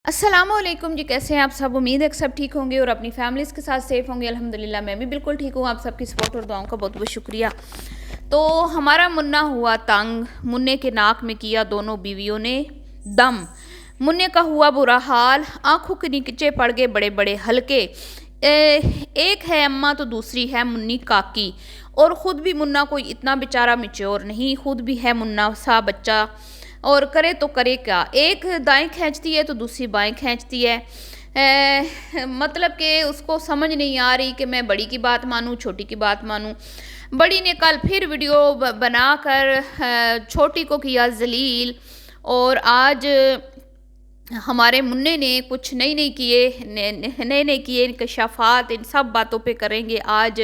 السلام علیکم جی، کیسے ہیں آپ سب؟ امید ہے کہ سب ٹھیک ہوں گے اور اپنی فیملیز کے ساتھ سیف ہوں گے۔ الحمدللہ میں بھی بالکل ٹھیک ہوں۔ آپ سب کی سپورٹ اور دعاؤں کا بہت بہت شکریہ۔ تو ہمارا منا ہوا تنگ، منے کے ناک میں کیا دونوں بیویوں نے دم، منے کا ہوا برا حال، آنکھوں کے نیچے پڑ گئے بڑے بڑے حلقے۔ ایک ہے اماں تو دوسری ہے منی کاکی، اور خود بھی منا کوئی اتنا بیچارہ میچور نہیں، خود بھی ہے منا سا بچہ، اور کرے تو کرے کیا، ایک دائیں کھینچتی ہے تو دوسری بائیں کھینچتی ہے۔ مطلب کہ اس کو سمجھ نہیں آ رہی کہ میں بڑی کی بات مانوں چھوٹی کی بات مانوں۔ بڑی نے کل پھر ویڈیو بنا کر چھوٹی کو کیا ذلیل، اور آج ہمارے منع نے کچھ نئے کیے انکشافات، ان سب باتوں پہ کریں گے آج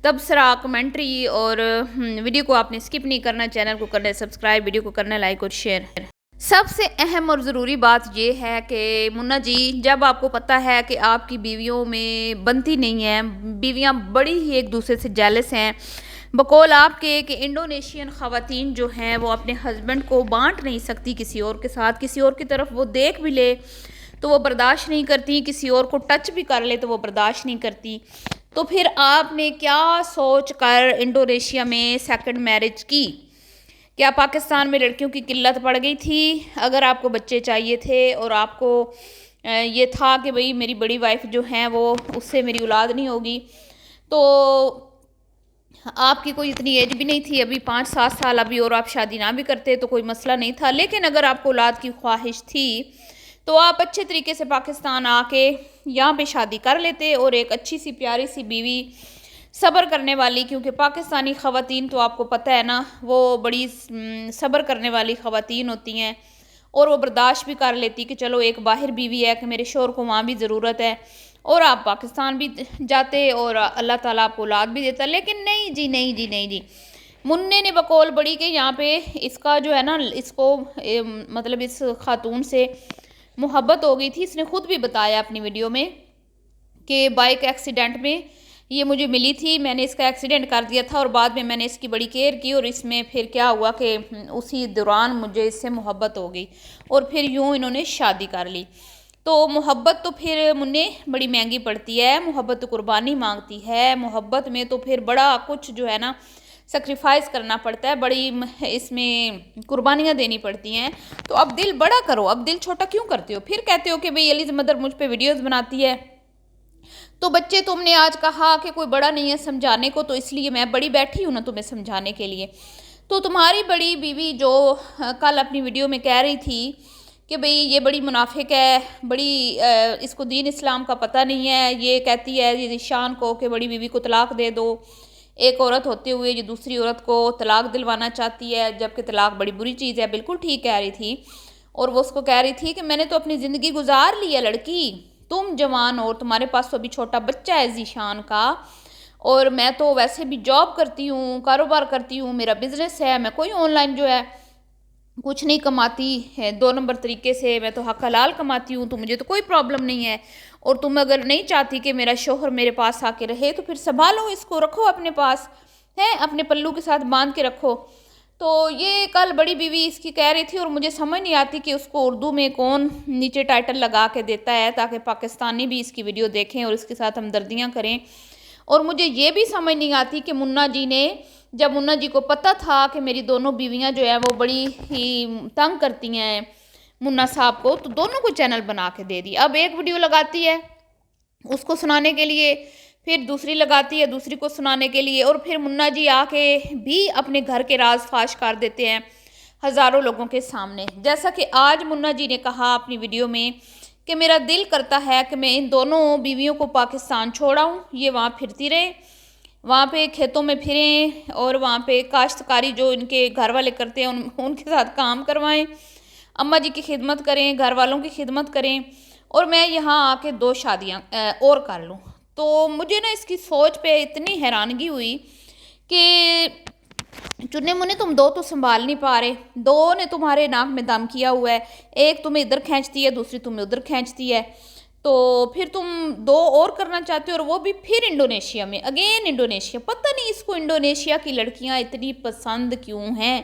تبصرہ، کمنٹری، اور ویڈیو کو آپ نے سکپ نہیں کرنا، چینل کو کرنا ہے سبسکرائب، ویڈیو کو کرنا ہے لائک اور شیئر۔ سب سے اہم اور ضروری بات یہ ہے کہ منا جی، جب آپ کو پتہ ہے کہ آپ کی بیویوں میں بنتی نہیں ہیں، بیویاں بڑی ہی ایک دوسرے سے جیلس ہیں، بقول آپ کے کہ انڈونیشین خواتین جو ہیں وہ اپنے ہسبینڈ کو بانٹ نہیں سکتی کسی اور کے ساتھ، کسی اور کی طرف وہ دیکھ بھی لے تو وہ برداشت نہیں کرتی، کسی اور کو ٹچ بھی کر لے تو وہ برداشت نہیں کرتی۔ تو پھر آپ نے کیا سوچ کر انڈونیشیا میں سیکنڈ میرج کی؟ کیا پاکستان میں لڑکیوں کی قلت پڑ گئی تھی؟ اگر آپ کو بچے چاہیے تھے اور آپ کو یہ تھا کہ بھئی میری بڑی وائف جو ہیں وہ اس سے میری اولاد نہیں ہوگی، تو آپ کی کوئی اتنی ایج بھی نہیں تھی، ابھی 5-7 سال ابھی، اور آپ شادی نہ بھی کرتے تو کوئی مسئلہ نہیں تھا، لیکن اگر آپ کو اولاد کی خواہش تھی تو آپ اچھے طریقے سے پاکستان آ کے یہاں پہ شادی کر لیتے، اور ایک اچھی سی پیاری سی بیوی صبر کرنے والی، کیونکہ پاکستانی خواتین تو آپ کو پتہ ہے نا وہ بڑی صبر کرنے والی خواتین ہوتی ہیں، اور وہ برداشت بھی کر لیتی کہ چلو ایک باہر بیوی ہے کہ میرے شوہر کو وہاں بھی ضرورت ہے، اور آپ پاکستان بھی جاتے اور اللہ تعالیٰ آپ کو اولاد بھی دیتا۔ لیکن نہیں جی، منع نے بقول بڑی کہ یہاں پہ اس کا جو ہے نا، اس کو مطلب اس خاتون سے محبت ہو گئی تھی۔ اس نے خود بھی بتایا اپنی ویڈیو میں کہ بائک ایکسیڈنٹ میں یہ مجھے ملی تھی، میں نے اس کا ایکسیڈنٹ کر دیا تھا، اور بعد میں میں نے اس کی بڑی کیئر کی، اور اس میں پھر کیا ہوا کہ اسی دوران مجھے اس سے محبت ہو گئی، اور پھر یوں انہوں نے شادی کر لی۔ تو محبت تو پھر منع بڑی مہنگی پڑتی ہے، محبت تو قربانی مانگتی ہے، محبت میں تو پھر بڑا کچھ جو ہے نا سیکریفائز کرنا پڑتا ہے، بڑی اس میں قربانیاں دینی پڑتی ہیں۔ تو اب دل بڑا کرو، اب دل چھوٹا کیوں کرتے ہو؟ پھر کہتے ہو کہ بھئی علیز مدر مجھ پہ ویڈیوز بناتی ہے، تو بچے تم نے آج کہا کہ کوئی بڑا نہیں ہے سمجھانے کو، تو اس لیے میں بڑی بیٹھی ہوں نا تمہیں سمجھانے کے لیے۔ تو تمہاری بڑی بیوی جو کل اپنی ویڈیو میں کہہ رہی تھی کہ بھئی یہ بڑی منافق ہے، بڑی اس کو دین اسلام کا پتہ نہیں ہے، یہ کہتی ہے یہ شان کو کہ بڑی بیوی کو طلاق دے دو، ایک عورت ہوتے ہوئے یہ دوسری عورت کو طلاق دلوانا چاہتی ہے، جبکہ طلاق بڑی بری چیز ہے، بالکل ٹھیک کہہ رہی تھی۔ اور وہ اس کو کہہ رہی تھی کہ میں نے تو اپنی زندگی گزار لی ہے لڑکی، تم جوان اور تمہارے پاس تو ابھی چھوٹا بچہ ہے ذیشان کا، اور میں تو ویسے بھی جاب کرتی ہوں، کاروبار کرتی ہوں، میرا بزنس ہے، میں کوئی آن لائن جو ہے کچھ نہیں کماتی ہے، 2 نمبر طریقے سے میں تو حق حلال کماتی ہوں، تو مجھے تو کوئی پرابلم نہیں ہے، اور تم اگر نہیں چاہتی کہ میرا شوہر میرے پاس آ کے رہے تو پھر سنبھالو اس کو، رکھو اپنے پاس ہے، اپنے پلو کے ساتھ باندھ کے رکھو۔ تو یہ کل بڑی بیوی اس کی کہہ رہی تھی، اور مجھے سمجھ نہیں آتی کہ اس کو اردو میں کون نیچے ٹائٹل لگا کے دیتا ہے تاکہ پاکستانی بھی اس کی ویڈیو دیکھیں اور اس کے ساتھ ہمدردیاں کریں۔ اور مجھے یہ بھی سمجھ نہیں آتی کہ منا جی نے، جب منا جی کو پتہ تھا کہ میری دونوں بیویاں جو ہیں وہ بڑی ہی تنگ کرتی ہیں منا صاحب کو، تو دونوں کو چینل بنا کے دے دی۔ اب ایک ویڈیو لگاتی ہے اس کو سنانے کے لیے، پھر دوسری لگاتی ہے دوسری کو سنانے کے لیے، اور پھر منا جی آ کے بھی اپنے گھر کے راز فاش کر دیتے ہیں ہزاروں لوگوں کے سامنے۔ جیسا کہ آج منا جی نے کہا اپنی ویڈیو میں کہ میرا دل کرتا ہے کہ میں ان دونوں بیویوں کو پاکستان چھوڑاؤں، یہ وہاں پھرتی رہے، وہاں پہ کھیتوں میں پھریں، اور وہاں پہ کاشتکاری جو ان کے گھر والے کرتے ہیں ان کے ساتھ کام کروائیں، اماں جی کی خدمت کریں، گھر والوں کی خدمت کریں، اور میں یہاں آ کے 2 شادیاں اور کر لوں۔ تو مجھے نا اس کی سوچ پہ اتنی حیرانگی ہوئی کہ چنے منے تم 2 تو سنبھال نہیں پا رہے، 2 نے تمہارے ناک میں دم کیا ہوا ہے، ایک تمہیں ادھر کھینچتی ہے دوسری تمہیں ادھر کھینچتی ہے، تو پھر تم 2 اور کرنا چاہتے ہو، اور وہ بھی پھر انڈونیشیا میں، اگین انڈونیشیا۔ پتہ نہیں اس کو انڈونیشیا کی لڑکیاں اتنی پسند کیوں ہیں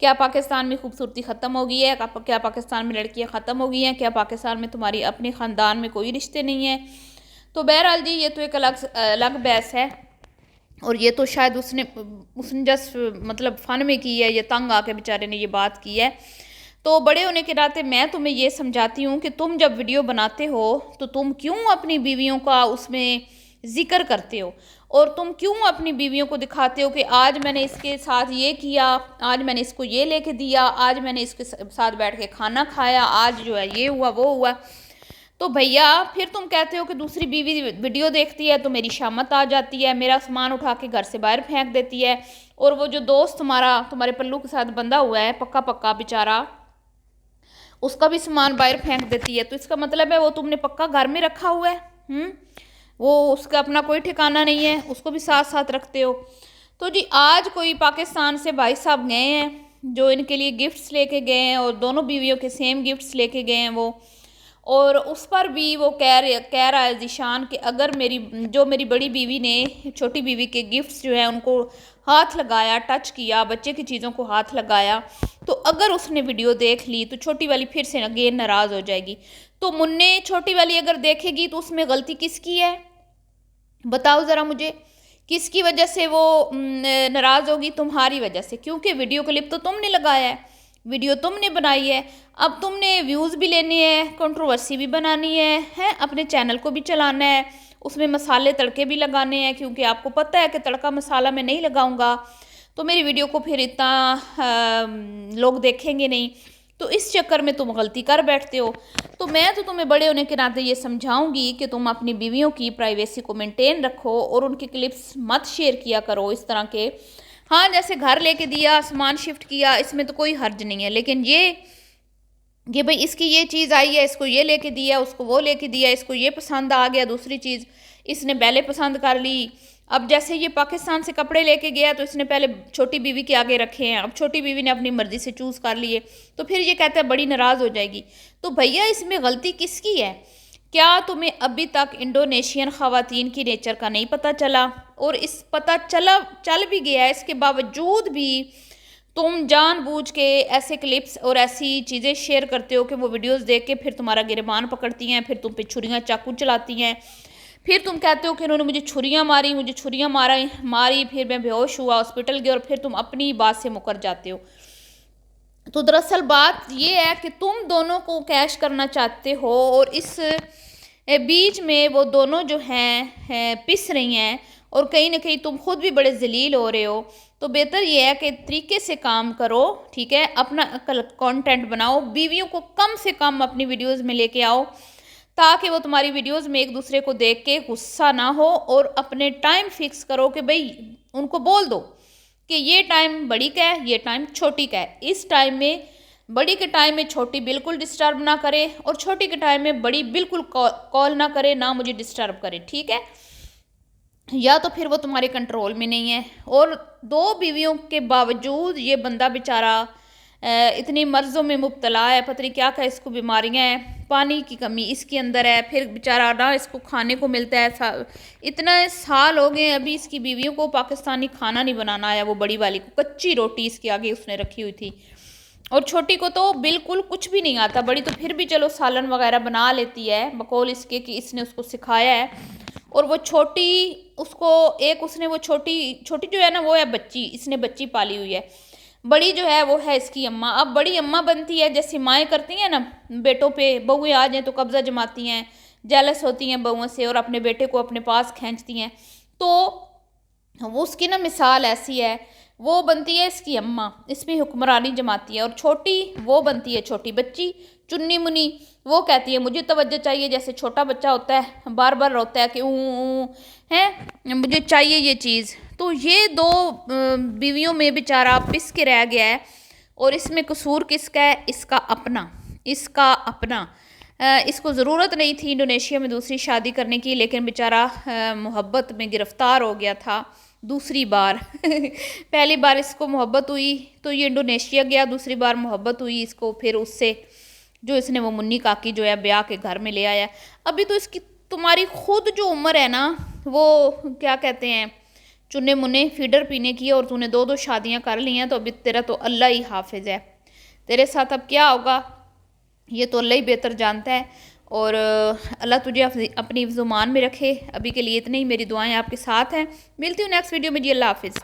کیا پاکستان میں خوبصورتی ختم ہو گئی ہے؟ کیا پاکستان میں لڑکیاں ختم ہو گئی ہیں؟ کیا پاکستان میں تمہاری اپنے خاندان میں کوئی رشتے نہیں ہیں؟ تو بہرحال جی یہ تو ایک الگ بحث ہے، اور یہ تو شاید اس نے جسٹ مطلب فن میں کی ہے، یہ تنگ آ کے بیچارے نے یہ بات کی ہے۔ تو بڑے ہونے کے ناطے میں تمہیں یہ سمجھاتی ہوں کہ تم جب ویڈیو بناتے ہو تو تم کیوں اپنی بیویوں کا اس میں ذکر کرتے ہو، اور تم کیوں اپنی بیویوں کو دکھاتے ہو کہ آج میں نے اس کے ساتھ یہ کیا، آج میں نے اس کو یہ لے کے دیا، آج میں نے اس کے ساتھ بیٹھ کے کھانا کھایا، آج جو ہے یہ ہوا وہ ہوا۔ تو بھیا پھر تم کہتے ہو کہ دوسری بیوی ویڈیو دیکھتی ہے تو میری شامت آ جاتی ہے، میرا سامان اٹھا کے گھر سے باہر پھینک دیتی ہے، اور وہ جو دوست تمہارے پلو کے ساتھ بندھا ہوا ہے پکا بیچارہ، اس کا بھی سامان باہر پھینک دیتی ہے۔ تو اس کا مطلب ہے وہ تم نے پکا گھر میں رکھا ہوا ہے، وہ اس کا اپنا کوئی ٹھکانہ نہیں ہے، اس کو بھی ساتھ رکھتے ہو۔ تو جی آج کوئی پاکستان سے بھائی صاحب گئے ہیں جو ان کے لیے گفٹس لے کے گئے ہیں، اور دونوں بیویوں کے سیم گفٹس لے کے گئے ہیں وہ، اور اس پر بھی وہ کہہ رہا ہے ذیشان کہ اگر میری بڑی بیوی نے چھوٹی بیوی کے گفٹس جو ہیں ان کو ہاتھ لگایا، ٹچ کیا، بچے کی چیزوں کو ہاتھ لگایا، تو اگر اس نے ویڈیو دیکھ لی تو چھوٹی والی پھر سے اگین ناراض ہو جائے گی۔ تو مننے چھوٹی والی اگر دیکھے گی تو اس میں غلطی کس کی ہے؟ بتاؤ ذرا مجھے، کس کی وجہ سے وہ ناراض ہوگی؟ تمہاری وجہ سے، کیونکہ ویڈیو کلپ تو تم نے لگایا ہے، ویڈیو تم نے بنائی ہے، اب تم نے ویوز بھی لینے ہیں، کنٹروورسی بھی بنانی ہے، اپنے چینل کو بھی چلانا ہے، اس میں مسالے تڑکے بھی لگانے ہیں، کیونکہ آپ کو پتہ ہے کہ تڑکا مسالہ میں نہیں لگاؤں گا تو میری ویڈیو کو پھر اتنا لوگ دیکھیں گے نہیں، تو اس چکر میں تم غلطی کر بیٹھتے ہو۔ تو میں تو تمہیں بڑے ہونے کے ناطے یہ سمجھاؤں گی کہ تم اپنی بیویوں کی پرائیویسی کو مینٹین رکھو، اور ان کے کلپس مت شیئر کیا کرو اس طرح کے۔ ہاں جیسے گھر لے کے دیا، سامان شفٹ کیا، اس میں تو کوئی حرج نہیں ہے، لیکن یہ بھئی اس کی یہ چیز آئی ہے، اس کو یہ لے کے دیا، اس کو وہ لے کے دیا، اس کو یہ پسند آ گیا، دوسری چیز اس نے پہلے پسند کر لی۔ اب جیسے یہ پاکستان سے کپڑے لے کے گیا تو اس نے پہلے چھوٹی بیوی کے آگے رکھے ہیں، اب چھوٹی بیوی نے اپنی مرضی سے چوز کر لیے، تو پھر یہ کہتا ہے بڑی ناراض ہو جائے گی۔ تو بھیا اس میں غلطی کس کی ہے؟ کیا تمہیں ابھی تک انڈونیشین خواتین کی نیچر کا نہیں پتہ چلا؟ اور اس پتہ چل بھی گیا ہے، اس کے باوجود بھی تم جان بوجھ کے ایسے کلپس اور ایسی چیزیں شیئر کرتے ہو کہ وہ ویڈیوز دیکھ کے پھر تمہارا گریبان پکڑتی ہیں، پھر تم پہ چھریاں چاقو چلاتی ہیں، پھر تم کہتے ہو کہ انہوں نے مجھے چھریاں ماری، پھر میں بے ہوش ہوا، ہاسپٹل گیا، اور پھر تم اپنی بات سے مکر جاتے ہو۔ تو دراصل بات یہ ہے کہ تم دونوں کو کیش کرنا چاہتے ہو، اور اس بیچ میں وہ دونوں جو ہیں پس رہی ہیں، اور کہیں نہ کہیں تم خود بھی بڑے ذلیل ہو رہے ہو۔ تو بہتر یہ ہے کہ طریقے سے کام کرو، ٹھیک ہے، اپنا کانٹینٹ بناؤ، بیویوں کو کم سے کم اپنی ویڈیوز میں لے کے آؤ، تاکہ وہ تمہاری ویڈیوز میں ایک دوسرے کو دیکھ کے غصہ نہ ہو، اور اپنے ٹائم فکس کرو کہ بھئی ان کو بول دو کہ یہ ٹائم بڑی کا ہے، یہ ٹائم چھوٹی کا ہے، اس ٹائم میں بڑی کے ٹائم میں چھوٹی بالکل ڈسٹرب نہ کرے، اور چھوٹی کے ٹائم میں بڑی بالکل کال نہ کرے، نہ مجھے ڈسٹرب کرے، ٹھیک ہے؟ یا تو پھر وہ تمہارے کنٹرول میں نہیں ہے۔ اور 2 بیویوں کے باوجود یہ بندہ بیچارہ اتنی مرضوں میں مبتلا ہے، پتہ نہیں کیا اس کو بیماریاں ہیں، پانی کی کمی اس کے اندر ہے، پھر بیچارہ نہ اس کو کھانے کو ملتا ہے، اتنا سال ہو گئے ابھی اس کی بیویوں کو پاکستانی کھانا نہیں بنانا آیا، وہ بڑی والی کو کچی روٹی اس کے آگے اس نے رکھی ہوئی تھی، اور چھوٹی کو تو بالکل کچھ بھی نہیں آتا، بڑی تو پھر بھی چلو سالن وغیرہ بنا لیتی ہے بقول اس کے کہ اس نے اس کو سکھایا ہے، اور وہ چھوٹی اس کو اس نے وہ چھوٹی جو ہے نا وہ ہے بچی، اس نے بچی پالی ہوئی ہے، بڑی جو ہے وہ ہے اس کی اماں۔ اب بڑی اماں بنتی ہے جیسے مائیں کرتی ہیں نا بیٹوں پہ، بہویں آ جائیں تو قبضہ جماتی ہیں، جیلس ہوتی ہیں بہووں سے، اور اپنے بیٹے کو اپنے پاس کھینچتی ہیں، تو وہ اس کی نا مثال ایسی ہے، وہ بنتی ہے اس کی اماں، اس میں حکمرانی جماتی ہے، اور چھوٹی وہ بنتی ہے چھوٹی بچی چنی منی، وہ کہتی ہے مجھے توجہ چاہیے، جیسے چھوٹا بچہ ہوتا ہے بار بار روتا ہے کہ مجھے چاہیے یہ چیز۔ تو یہ 2 بیویوں میں بیچارہ پس کے رہ گیا ہے، اور اس میں قصور کس کا ہے؟ اس کا اپنا، اس کو ضرورت نہیں تھی انڈونیشیا میں دوسری شادی کرنے کی، لیکن بیچارہ محبت میں گرفتار ہو گیا تھا دوسری بار پہلی بار اس کو محبت ہوئی تو یہ انڈونیشیا گیا، دوسری بار محبت ہوئی اس کو پھر اس سے جو اس نے وہ منی کاکی جو ہے بیاہ کے گھر میں لے آیا۔ ابھی تو اس کی تمہاری خود جو عمر ہے نا وہ کیا کہتے ہیں چنے منے فیڈر پینے کی اور تو نے 2 شادیاں کر لی ہیں تو ابھی تیرا تو اللہ ہی حافظ ہے. تیرے ساتھ اب کیا ہوگا یہ تو اللہ ہی بہتر جانتا ہے. اور اللہ تجھے اپنی زمان میں رکھے. ابھی کے لیے اتنے ہی. میری دعائیں آپ کے ساتھ ہیں. ملتی ہوں نیکسٹ ویڈیو میں جی. اللہ حافظ.